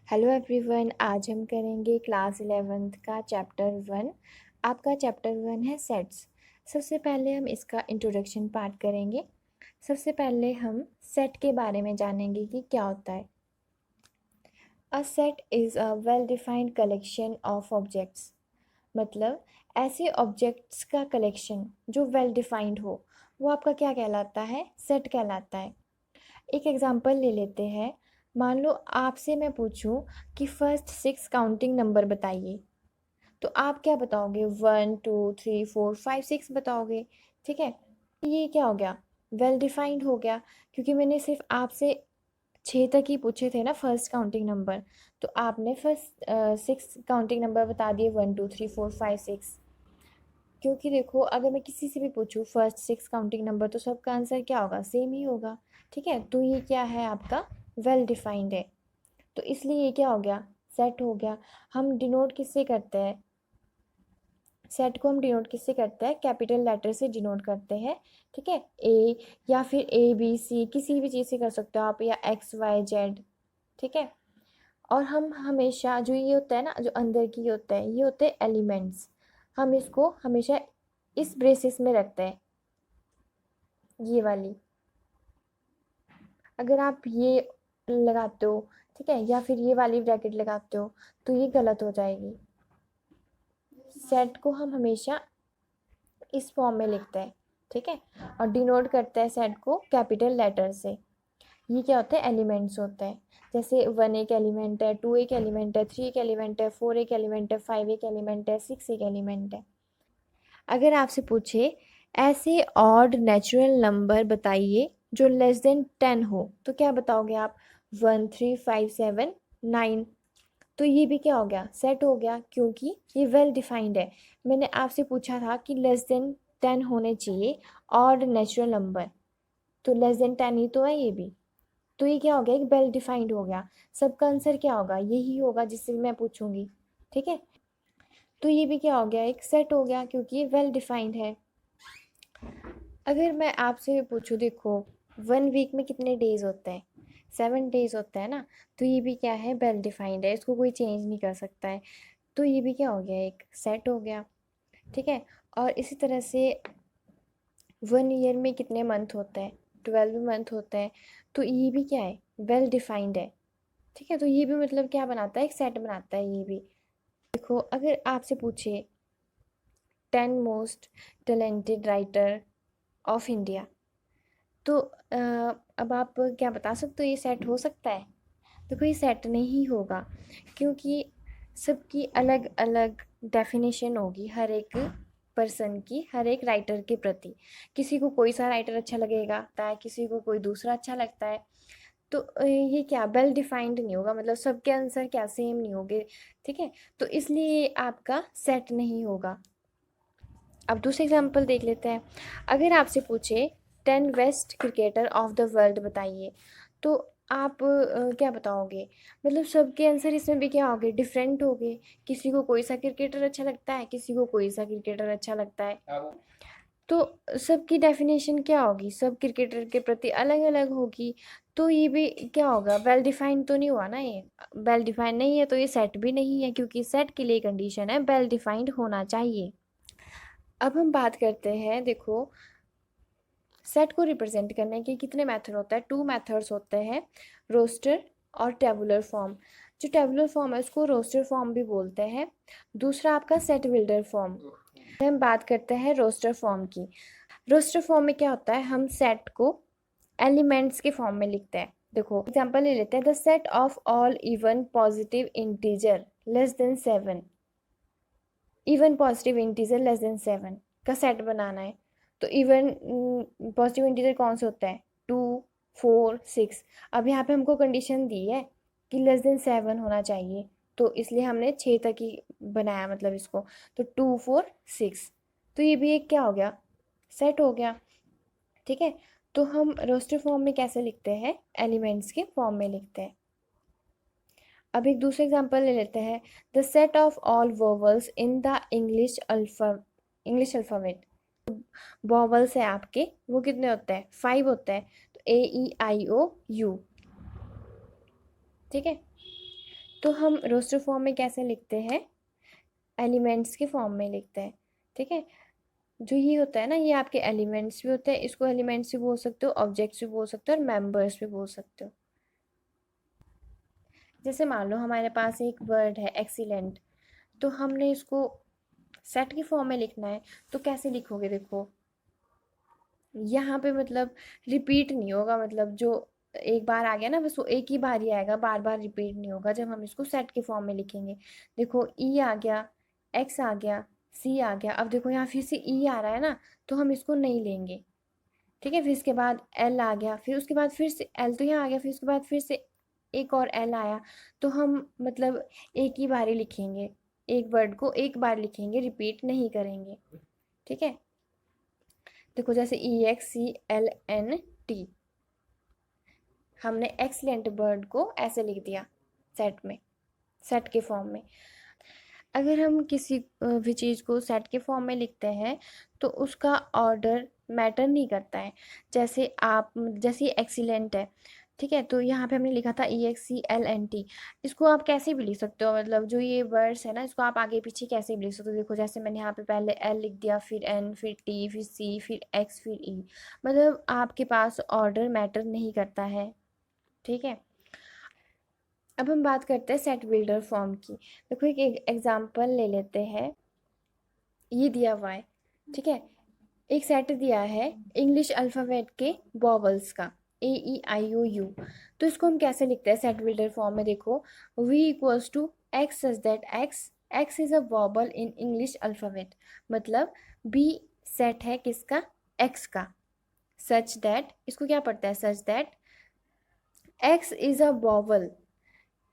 Hello everyone, आज हम करेंगे क्लास 11th का चैप्टर 1। आपका चैप्टर 1 है सेट्स। सबसे पहले हम इसका इंट्रोडक्शन पार्ट करेंगे। सबसे पहले हम सेट के बारे में जानेंगे कि क्या होता है। A set is a well defined collection of objects. मतलब ऐसे ऑब्जेक्ट्स का कलेक्शन जो वेल डिफाइंड हो, वो आपका क्या कहलाता है? सेट कहलाता है। एक एग्जांपल ले लेते हैं। मान लो आपसे मैं पूछूं कि फर्स्ट 6 काउंटिंग नंबर बताइए, तो आप क्या बताओगे? 1 2 3 4 5 6 बताओगे। ठीक है, ये क्या हो गया? वेल डिफाइंड हो गया, क्योंकि मैंने सिर्फ आपसे 6 तक ही पूछे थे ना फर्स्ट काउंटिंग नंबर। तो आपने फर्स्ट 6 काउंटिंग नंबर बता दिए, 1 2 3 4 5 6। क्योंकि देखो, अगर मैं किसी से भी पूछूं फर्स्ट 6 काउंटिंग नंबर, तो सबका आंसर क्या होगा? सेम ही होगा। ठीक है, तो ये क्या है? आपका वेल डिफाइंड है। तो इसलिए ये क्या हो गया? सेट हो गया। हम डिनोट किससे करते हैं? सेट को हम डिनोट किससे करते हैं? कैपिटल लेटर से डिनोट करते हैं। ठीक है, ए या फिर ए बी सी, किसी भी चीज़ से कर सकते हो आप, या एक्स वाई जेड। ठीक है, और हम हमेशा जो ये होता है ना, जो अंदर की होता है, ये होते हैं एलिमेंट्स। हम इसको हमेशा इस ब्रेसिस में रखते हैं, ये वाली। अगर आप ये लगाते हो, ठीक है, या फिर ये वाली ब्रैकेट लगाते हो, तो ये गलत हो जाएगी। सेट को हम हमेशा इस फॉर्म में लिखते हैं। ठीक है, और डिनोट करते हैं सेट को कैपिटल लेटर से। ये क्या होते हैं? एलिमेंट्स होते हैं। जैसे 1 एक एलिमेंट है, 2 एक एलिमेंट है, 3 एक एलिमेंट है, 4 एक एलिमेंट है, 5 एक एलिमेंट है, 6 एक एलिमेंट है। अगर आपसे पूछे ऐसे ऑड नेचुरल नंबर बताइए जो लेस देन 10 हो, तो क्या बताओगे आप? 1 3 5 7 9। तो ये भी क्या हो गया? सेट हो गया, क्योंकि ये वेल डिफाइंड है। मैंने आपसे पूछा था कि लेस देन 10 होने चाहिए ऑड नेचुरल नंबर, तो लेस देन 10 ही तो है ये भी। तो ये क्या हो गया? एक वेल डिफाइंड हो गया। सबका आंसर क्या होगा? यही होगा जिससे मैं पूछूंगी। ठीक है, तो ये भी क्या हो गया? एक सेट हो गया, क्योंकि ये वेल डिफाइंड है। अगर मैं आपसे पूछूं, देखो 1 वीक में कितने डेज होते हैं? 7 डेज होता है ना। तो ये भी क्या है? वेल डिफाइंड है, इसको कोई चेंज नहीं कर सकता है। तो ये भी क्या हो गया? एक सेट हो गया। ठीक है, और इसी तरह से 1 ईयर में कितने मंथ होते हैं? 12 मंथ होते हैं। तो ये भी क्या है? वेल डिफाइंड है। ठीक है, तो ये भी मतलब क्या बनाता है? एक सेट बनाता है ये भी। देखो, अगर आपसे पूछे 10 most talented writer of India, तो अब आप क्या बता सकते हो? ये सेट हो सकता है? देखो, ये सेट नहीं होगा, क्योंकि सबकी अलग अलग डेफिनेशन होगी हर एक पर्सन की, हर एक राइटर के प्रति। किसी को कोई सा राइटर अच्छा लगेगा, किसी को कोई दूसरा अच्छा लगता है। तो ये क्या वेल डिफाइंड नहीं होगा, मतलब सबके आंसर क्या सेम नहीं होंगे। ठीक है, तो इसलिए ये आपका सेट नहीं होगा। अब दूसरे एग्जाम्पल देख लेते हैं। अगर आपसे पूछे 10 best cricketer of the world बताइए, तो आप क्या बताओगे? मतलब सबके आंसर इसमें भी क्या होंगे? डिफरेंट होंगे। किसी को कोई सा क्रिकेटर अच्छा लगता है, किसी को कोई सा क्रिकेटर अच्छा लगता है। तो सबकी डेफिनेशन क्या होगी? सब क्रिकेटर के प्रति अलग अलग होगी। तो ये भी क्या होगा? वेल डिफाइंड तो नहीं हुआ ना ये। वेल डिफाइंड नहीं है, तो ये सेट भी नहीं है, क्योंकि सेट के लिए कंडीशन है वेल डिफाइंड होना चाहिए। अब हम बात करते हैं, देखो सेट को रिप्रेजेंट करने के कितने मेथड होते हैं? 2 मेथड्स होते हैं, रोस्टर और टेबुलर फॉर्म। जो टेबुलर फॉर्म है उसको रोस्टर फॉर्म भी बोलते हैं। दूसरा आपका सेट बिल्डर फॉर्म। हम बात करते हैं रोस्टर फॉर्म की। रोस्टर फॉर्म में क्या होता है? हम सेट को एलिमेंट्स के फॉर्म में लिखते हैं। देखो एग्जांपल ले लेते हैं। The set of all even positive integer less than 7। Even positive integer less than 7 का सेट बनाना है। तो इवन पॉजिटिव इंटीजर कौन से होता है? 2 4 6। अब यहाँ पे हमको कंडीशन दी है कि लेस देन 7 होना चाहिए, तो इसलिए हमने 6 तक ही बनाया, मतलब इसको। तो 2 4 6, तो ये भी एक क्या हो गया? सेट हो गया। ठीक है, तो हम रोस्टर फॉर्म में कैसे लिखते हैं? एलिमेंट्स के फॉर्म में लिखते हैं। अब एक दूसरा एग्जांपल ले लेते हैं। The set of all vowels in the English alphabet. Vowels है आपके, वो कितने होते हैं? 5 होते हैं। तो A E I O U। ठीक है, तो हम रोस्टर फॉर्म में कैसे लिखते हैं, एलिमेंट्स के फॉर्म में लिखते हैं, ठीक है। जो ये होता है ना, ये आपके एलिमेंट्स भी होते हैं, इसको एलिमेंट्स भी बोल सकते हो, ऑब्जेक्ट्स भी बोल सकते हो और मेंबर्स भी बोल सकते हो। जैसे मान लो हमारे पास एक वर्ड है एक्सीलेंट, तो हमने इसको सेट के फॉर्म में लिखना है, तो कैसे लिखोगे, देखो यहाँ पे मतलब रिपीट नहीं होगा, मतलब जो एक बार आ गया ना बस वो एक ही बार ही आएगा, बार बार रिपीट नहीं होगा जब हम इसको सेट के फॉर्म में लिखेंगे। देखो ई आ गया, एक्स आ गया, सी आ गया, अब देखो यहाँ फिर से ई आ रहा है ना, तो हम इसको नहीं लेंगे, ठीक है। फिर इसके बाद एल आ गया, फिर उसके बाद फिर से एल तो यहाँ आ गया, फिर उसके बाद फिर से एक और एल आया, तो हम मतलब एक ही बार ही लिखेंगे, एक वर्ड को एक बार लिखेंगे, रिपीट नहीं करेंगे, ठीक है। देखो जैसे EXCLNT, हमने एक्सीलेंट वर्ड को ऐसे लिख दिया सेट में, सेट के फॉर्म में। अगर हम किसी भी चीज़ को सेट के फॉर्म में लिखते हैं तो उसका ऑर्डर मैटर नहीं करता है। जैसे एक्सीलेंट है, ठीक है, तो यहाँ पे हमने लिखा था EXCLNT, इसको आप कैसे भी लिख सकते हो, मतलब जो ये वर्ड्स है ना इसको आप आगे पीछे कैसे भी लिख सकते हो। देखो जैसे मैंने यहाँ पे पहले L लिख दिया, फिर N, फिर T, फिर C, फिर X, फिर E, मतलब आपके पास ऑर्डर मैटर नहीं करता है, ठीक है। अब हम बात करते हैं सेट बिल्डर फॉर्म की। देखो एक एग्जांपल ले लेते हैं, ये दिया हुआ है, ठीक है। एक सेट दिया है इंग्लिश अल्फ़ाबेट के वॉवल्स का, AEIOU, तो इसको हम कैसे लिखते हैं सेट बिल्डर फॉर्म में। देखो V equals to X such that X is a vowel in English alphabet, मतलब B सेट है किसका, एक्स का, सच दैट, इसको क्या पढ़ता है, such that X is a vowel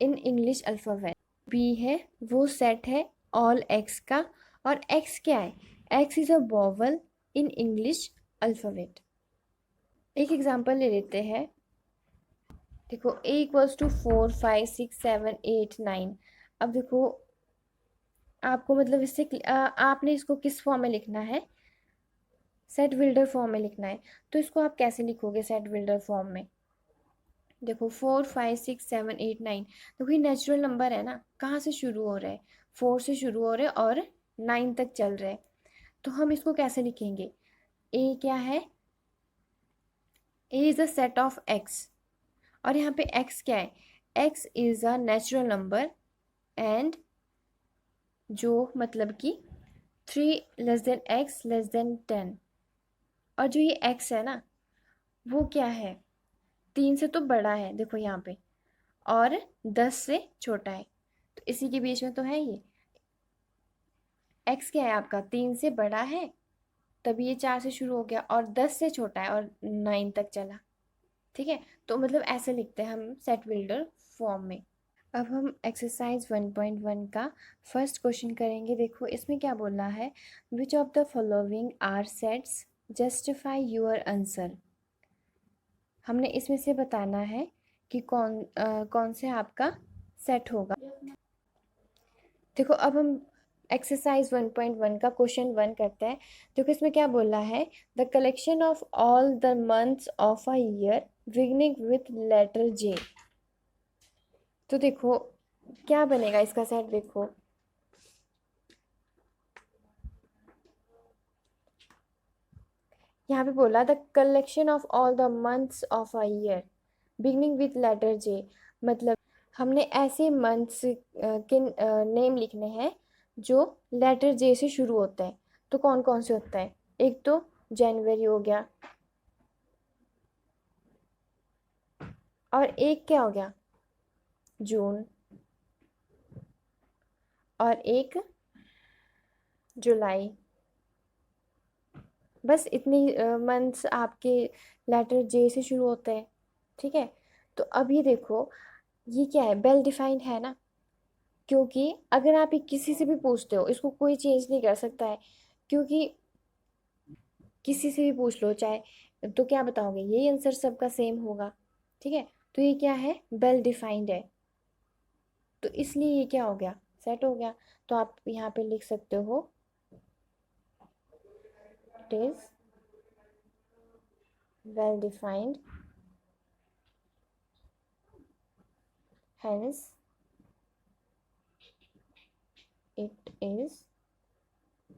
in English alphabet. B है वो सेट है ऑल एक्स का, और एक्स क्या है, x is a vowel in English alphabet. एक एग्जांपल ले लेते हैं, देखो A इक्वल्स टू 4 5 6 7 8 9। अब देखो आपको मतलब इससे आपने इसको किस फॉर्म में लिखना है, सेट बिल्डर फॉर्म में लिखना है, तो इसको आप कैसे लिखोगे सेट बिल्डर फॉर्म में। देखो 4 5 6 7 8 9, देखो ये नेचुरल नंबर है ना, कहाँ से शुरू हो रहा है, 4 से शुरू हो रहे हैं और 9 तक चल रहे हैं, तो हम इसको कैसे लिखेंगे। ए क्या है, A is a set of x, और यहाँ पे एक्स क्या है, x is a natural number and जो मतलब कि 3 < x < 10, और जो ये एक्स है ना वो क्या है, 3 से तो बड़ा है देखो यहाँ पे, और 10 से छोटा है, तो इसी के बीच में तो है ये। एक्स क्या है आपका, 3 से बड़ा है, तभी ये 4 से शुरू हो गया, और 10 से छोटा है और 9 तक चला, ठीक है। तो मतलब ऐसे लिखते हैं हम सेट बिल्डर फॉर्म में। अब हम एक्सरसाइज 1.1 का फर्स्ट क्वेश्चन करेंगे। देखो इसमें क्या बोला है, which of the following are sets, justify your answer. हमने इसमें से बताना है कि कौन से आपका सेट होगा। देखो अब हम एक्सरसाइज 1.1 का क्वेश्चन 1 करते हैं। देखो इसमें क्या बोला है, the collection of all the months of a year beginning with letter J। तो देखो क्या बनेगा इसका सेट, देखो यहाँ पे बोला the collection of all the months of a year beginning with letter J, मतलब हमने ऐसे मंथ्स के नेम लिखने हैं जो लेटर J से शुरू होते हैं। तो कौन कौन से होता है, एक तो जनवरी हो गया, और एक क्या हो गया, जून, और एक जुलाई। बस इतनी मंथ्स आपके लेटर J से शुरू होते हैं, ठीक है। तो अभी देखो ये क्या है, वेल डिफाइंड है ना, क्योंकि अगर आप ये किसी से भी पूछते हो इसको कोई चेंज नहीं कर सकता है, क्योंकि किसी से भी पूछ लो चाहे, तो क्या बताओगे, यही आंसर सबका सेम होगा, ठीक है। तो ये क्या है, वेल डिफाइंड है, तो इसलिए ये क्या हो गया, सेट हो गया। तो आप यहाँ पे लिख सकते हो, it is well defined, hence is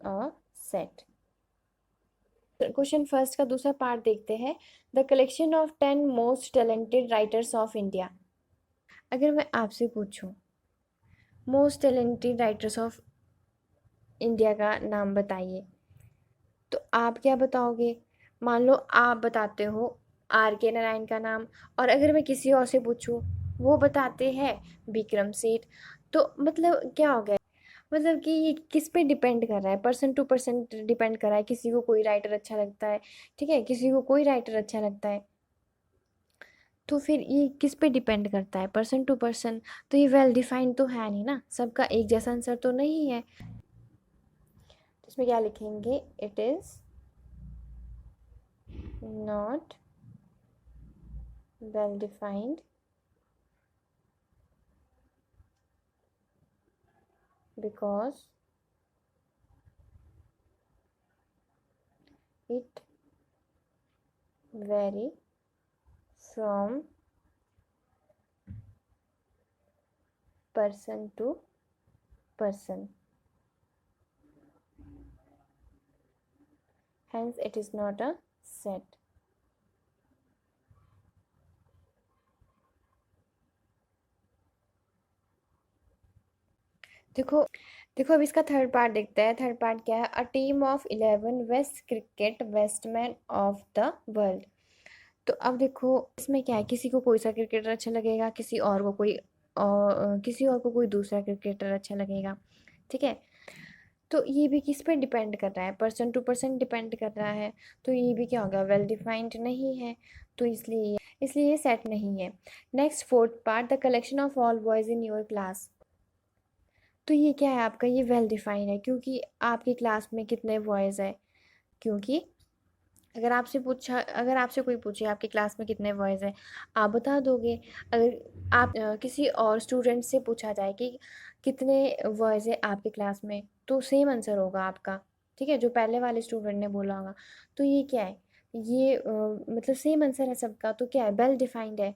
a set. Question first का दूसरा पार्ट देखते हैं. The collection of 10 most talented writers of India. अगर मैं आपसे पूछूं most talented writers of India का नाम बताइए, तो आप क्या बताओगे? मान लो आप बताते हो R.K. नारायण का नाम, और अगर मैं किसी और से पूछूं वो बताते हैं विक्रम सेठ, तो मतलब क्या हो गया? मतलब कि ये किस पे डिपेंड कर रहा है? पर्सन टू पर्सन डिपेंड कर रहा है. किसी को कोई राइटर अच्छा लगता है, ठीक है, किसी को कोई राइटर अच्छा लगता है, तो फिर ये किस पे डिपेंड करता है? Person to person. तो ये वेल डिफाइंड तो है नहीं ना, सबका एक जैसा आंसर तो नहीं है. तो इसमें क्या लिखेंगे? It is not well defined because it vary from person to person, hence it is not a set. देखो देखो, अब इसका थर्ड पार्ट देखते हैं. थर्ड पार्ट क्या है? A team of 11 best cricket batsman of the world. तो अब देखो इसमें क्या है, किसी को कोई सा क्रिकेटर अच्छा लगेगा, किसी और को कोई और किसी और को कोई दूसरा क्रिकेटर अच्छा लगेगा, ठीक है. तो ये भी किस पे डिपेंड कर रहा है? पर्सन टू पर्सन डिपेंड कर रहा है. तो ये भी क्या होगा? वेल डिफाइंड नहीं है, तो इसलिए ये सेट नहीं है. Next fourth part, the collection of all boys in your class. तो ये क्या है आपका? ये वेल डिफाइंड है, क्योंकि आपकी क्लास में कितने बॉयज़ हैं. क्योंकि अगर आपसे कोई पूछे आपकी क्लास में कितने बॉयज़ हैं, आप बता दोगे. अगर आप किसी और स्टूडेंट से पूछा जाए कि कितने बॉयज़ हैं आपकी क्लास में, तो सेम आंसर होगा आपका, ठीक है, जो पहले वाले स्टूडेंट ने बोला होगा. तो ये क्या है? ये मतलब सेम आंसर है सबका, तो क्या है? वेल डिफाइंड है,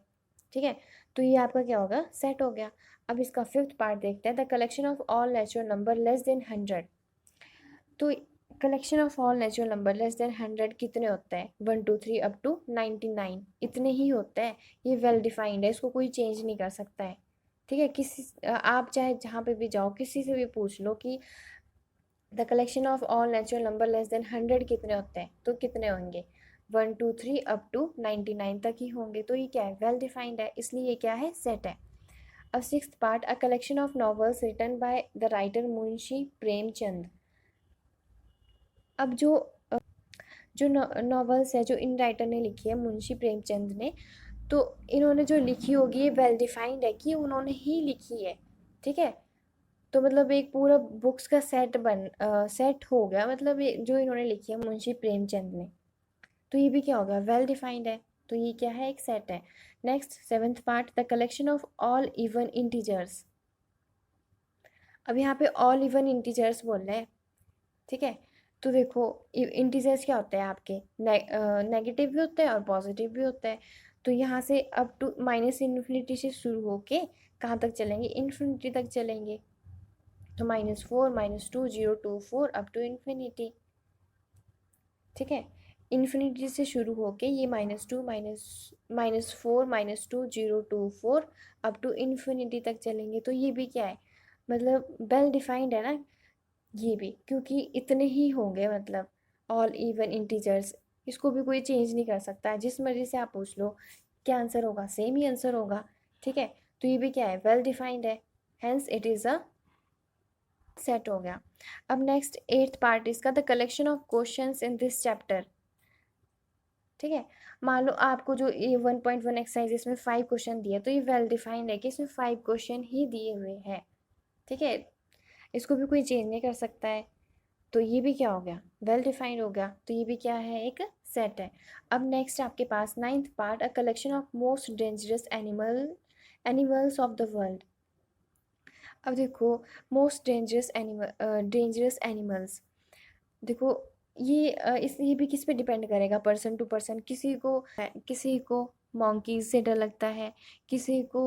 ठीक है. तो ये आपका क्या होगा? सेट हो गया. अब इसका फिफ्थ पार्ट देखते हैं. The collection of all natural number less than 100. तो collection of all natural number less than 100 कितने होते हैं? 1 2 3 अप टू 99, इतने ही होते हैं. ये वेल डिफाइंड है, इसको कोई चेंज नहीं कर सकता है, ठीक है. आप चाहे जहाँ पे भी जाओ, किसी से भी पूछ लो कि the collection of all natural number less than 100 कितने होते हैं, तो कितने होंगे? 1 2 3 अप टू 99 तक ही होंगे. तो ये क्या है? वेल डिफाइंड है, इसलिए ये क्या है? सेट है. अब sixth part, a collection of novels written by the writer Munshi Premchand. अब जो नॉवेल्स है जो इन राइटर ने लिखी है, मुंशी प्रेमचंद ने, तो इन्होंने जो लिखी होगी ये वेल डिफाइंड है कि उन्होंने ही लिखी है, ठीक है. तो मतलब एक पूरा बुक्स का सेट हो गया, मतलब ये जो इन्होंने लिखी है मुंशी प्रेमचंद ने, तो ये भी क्या हो गया? वेल डिफाइंड है. तो ये क्या है? एक सेट है. Next seventh part, the collection of all even integers. अब यहाँ पे ऑल इवन इंटीजर्स बोल रहे हैं, ठीक है. तो देखो इंटीजर्स क्या होते हैं आपके? नेगेटिव भी होते हैं और पॉजिटिव भी होते हैं. तो यहाँ से अप टू माइनस इन्फिनिटी से शुरू होके कहाँ तक चलेंगे? इन्फिनिटी तक चलेंगे. तो -4 -2 0 2 4 अप टू इन्फिनिटी, ठीक है. इन्फिनिटी से शुरू होके ये -2 -4 -2 0 2 4 अप टू इन्फिनिटी तक चलेंगे. तो ये भी क्या है? मतलब वेल डिफाइंड है ना ये भी, क्योंकि इतने ही होंगे, मतलब ऑल इवन इंटीजर्स. इसको भी कोई चेंज नहीं कर सकता है, जिस मर्जी से आप पूछ लो क्या आंसर होगा? सेम ही आंसर होगा, ठीक है. तो ये भी क्या है? वेल डिफाइंड है, hence it is a set हो गया. अब नेक्स्ट एट्थ पार्ट इसका, the collection of questions in this chapter, ठीक है. मान लो आपको जो ये 1.1 एक्सरसाइज इसमें 5 क्वेश्चन दिए, तो ये वेल डिफाइंड है कि इसमें 5 क्वेश्चन ही दिए हुए हैं, ठीक है. इसको भी कोई चेंज नहीं कर सकता है. तो ये भी क्या हो गया? वेल डिफाइंड हो गया. तो ये भी क्या है? एक सेट है. अब नेक्स्ट आपके पास ninth part, a collection of most dangerous animals of the world. अब देखो मोस्ट डेंजरस एनिमल्स, देखो ये भी किस पे डिपेंड करेगा? Person to person. किसी को मॉन्कीज से डर लगता है, किसी को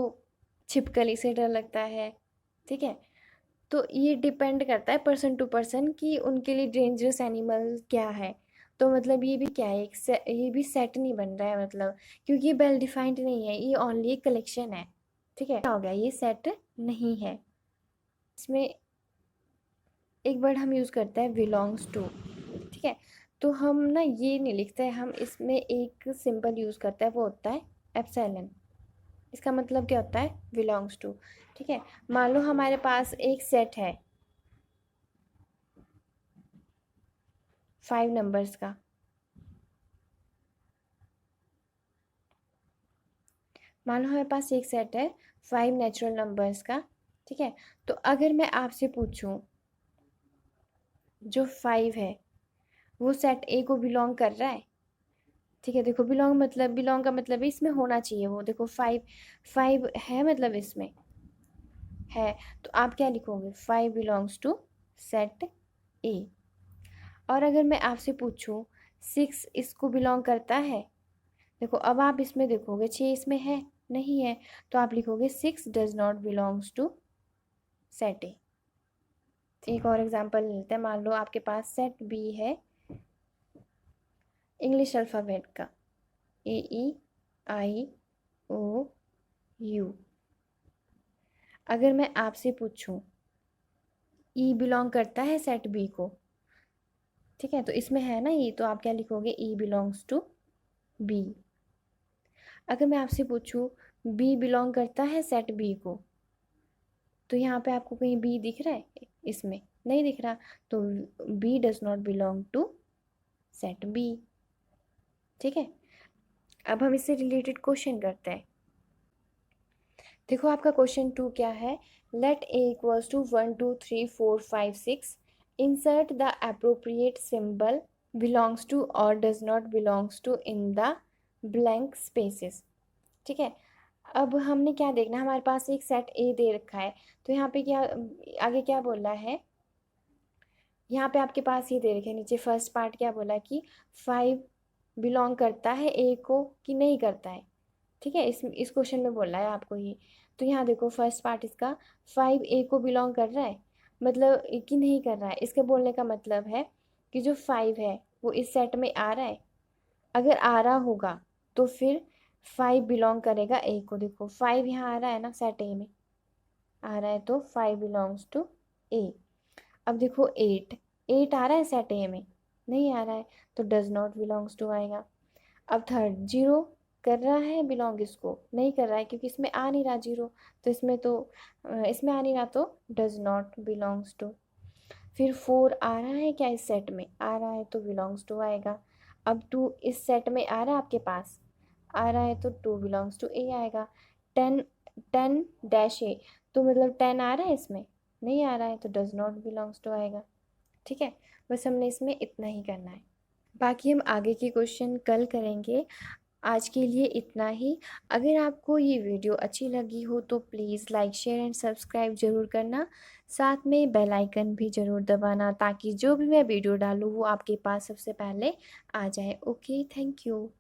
छिपकली से डर लगता है, ठीक है. तो ये डिपेंड करता है पर्सन टू पर्सन कि उनके लिए डेंजरस एनिमल क्या है। तो मतलब ये भी क्या है, ये भी सेट नहीं बन रहा है, मतलब क्योंकि ये वेल डिफाइंड नहीं है, ये ओनली एक कलेक्शन है। ठीक है, क्या हो गया, ये सेट नहीं है। इसमें एक वर्ड हम यूज़ करते हैं बिलोंग्स टू। ठीक है, तो हम ना ये नहीं लिखते हैं, हम इसमें एक सिंबल यूज़ करते हैं, वो होता है एप्सिलॉन। इसका मतलब क्या होता है, बिलोंग्स टू। ठीक है, मान लो हमारे पास एक सेट है 5 नंबर्स का। मान लो हमारे पास एक सेट है 5 नेचुरल नंबर्स का। ठीक है, तो अगर मैं आपसे पूछूं जो 5 है वो सेट ए को बिलोंग कर रहा है। ठीक है, देखो बिलोंग का मतलब है इसमें होना चाहिए वो, देखो 5 है मतलब इसमें है, तो आप क्या लिखोगे, 5 बिलोंग्स टू सेट ए। और अगर मैं आपसे पूछूं 6 इसको बिलोंग करता है, देखो अब आप इसमें देखोगे 6 इसमें है नहीं है, तो आप लिखोगे 6 does not belongs to set A. एक और एग्जांपल लेते हैं, मान लो आपके पास सेट बी है इंग्लिश अल्फ़ाबेट का AEIOU। अगर मैं आपसे पूछूं ई बिलोंग करता है सेट बी को, ठीक है, तो इसमें है ना ई, तो आप क्या लिखोगे, ई बिलोंग्स टू बी। अगर मैं आपसे पूछूं बी बिलोंग करता है सेट बी को, तो यहाँ पे आपको कहीं बी दिख रहा है, इसमें नहीं दिख रहा, तो B does not belong to set B. ठीक है, अब हम इससे रिलेटेड क्वेश्चन करते हैं। देखो आपका क्वेश्चन 2 क्या है, let A equals to 1 2 3 4 5 6, insert the appropriate symbol belongs to और does not belongs to in the blank spaces. ठीक है, अब हमने क्या देखना है, हमारे पास एक सेट ए दे रखा है, तो यहाँ पे क्या आगे क्या बोला है, यहाँ पे आपके पास ये दे रखे हैं नीचे फर्स्ट पार्ट क्या बोला कि 5 बिलोंग करता है ए को कि नहीं करता है। ठीक है, इस क्वेश्चन में बोला है आपको ये, तो यहाँ देखो फर्स्ट पार्ट इसका 5 ए को बिलोंग कर रहा है मतलब कि नहीं कर रहा है, इसके बोलने का मतलब है कि जो 5 है वो इस सेट में आ रहा है, अगर आ रहा होगा तो फिर 5 बिलोंग करेगा ए को। देखो 5 यहाँ आ रहा है ना, सेट ए में आ रहा है, तो 5 बिलोंग्स टू ए। अब देखो 8 आ रहा है सेट ए में, नहीं आ रहा है, तो डज नॉट बिलोंग्स टू आएगा। अब थर्ड 0 कर रहा है बिलोंग, इसको नहीं कर रहा है क्योंकि इसमें आ नहीं रहा 0, तो इसमें आ नहीं रहा, तो डज नॉट बिलोंग्स टू। फिर 4 आ रहा है क्या, इस सेट में आ रहा है, तो बिलोंग्स टू आएगा। अब 2 इस सेट में आ रहा है, आपके पास आ रहा है, तो 2 बिलोंग्स टू ए आएगा। 10 10 डैश ए, तो मतलब 10 आ रहा है इसमें, नहीं आ रहा है, तो डज नॉट बिलोंग्स टू आएगा। ठीक है, बस हमने इसमें इतना ही करना है, बाकी हम आगे के क्वेश्चन कल करेंगे। आज के लिए इतना ही। अगर आपको ये वीडियो अच्छी लगी हो तो please like share and subscribe ज़रूर करना, साथ में बेल आइकन भी ज़रूर दबाना, ताकि जो भी मैं वीडियो डालूँ वो आपके पास सबसे पहले आ जाए। Okay, thank you.